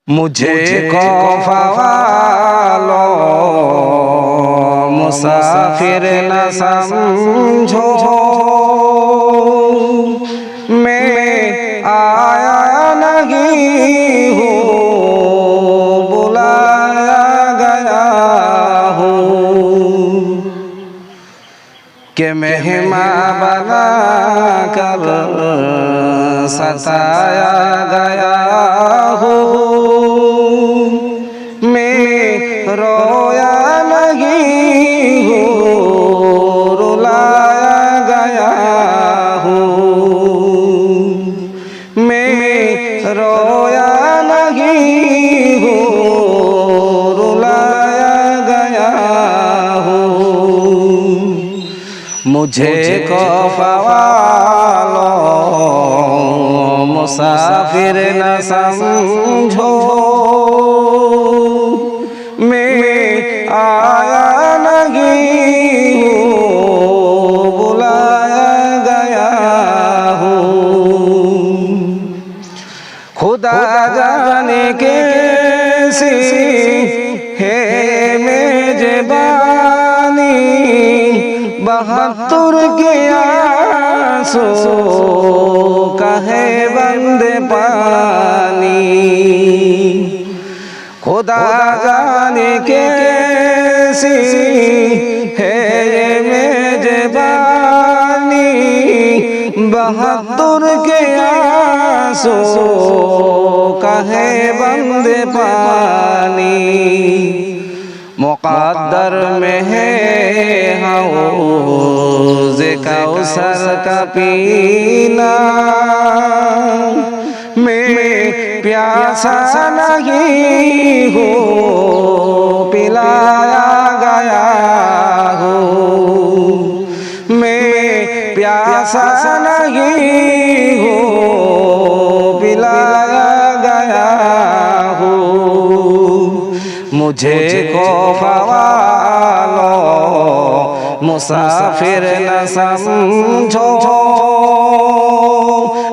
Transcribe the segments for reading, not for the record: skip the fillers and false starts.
मुझे कौफालो मुसाफिर न समझो, मैं आया नहीं हूँ, बुलाया गया हूँ कि मेहमान बना कर सताया गया हूँ। रोया नहीं हूँ, रुलाया गया हूँ। मैं रोया नहीं हूँ, रुलाया गया हूँ। मुझे कौफालो मुसाफिर न समझो, आया नहीं हूँ, बुलाया गया हूँ। खुदा जाने कैसी है मेजबानी, 72 के आंसू का है बंदे पानी। खुदा जाने कैसी है ये मेजबानी, 72 के आंसू का है बंदे पानी। मुक़द्दर में है हौज़े कौसर का पीना, मैं प्यासा नहीं हूँ, पिलाया गया हूँ। मैं प्यासा नहीं हूँ, पिलाया गया हूँ। मुझे कौफालो मुसाफिर न समझो,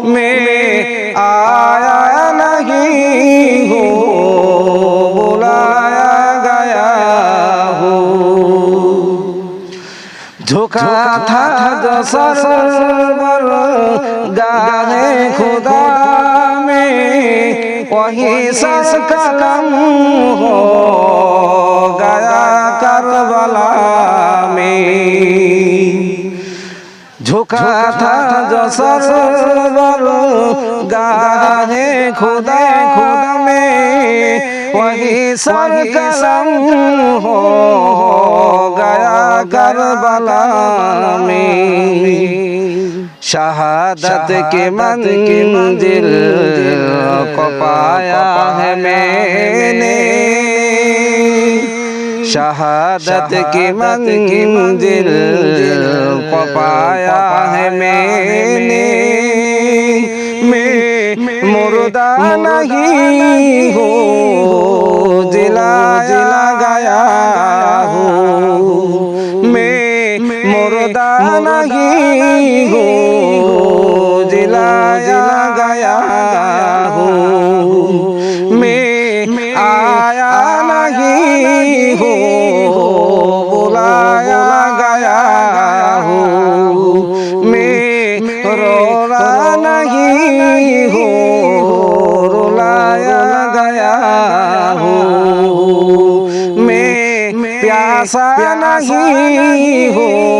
मैं आया नहीं हूँ, बुलाया गया हूँ। झुका था जो सरवर गाहे खुदा में, वही सर कलम हो गया करबला में। झुका था जो सरवर गाहे खुदा में, वही सर कलम हो गया करबला में। शहादत की मंजिल को पाया है मैंने, शहादत की मंजिल को पाया है मैंने। मैं मुर्दा नहीं हूँ, जिलाया गया हूँ। मैं मुर्दा नहीं हूँ, जिलाया गया हूँ। मैं आया नहीं हूँ, बुलाया गया हूँ। मैं रोना नहीं हूँ, रुलाया गया हूँ। मैं प्यासा नहीं हूँ,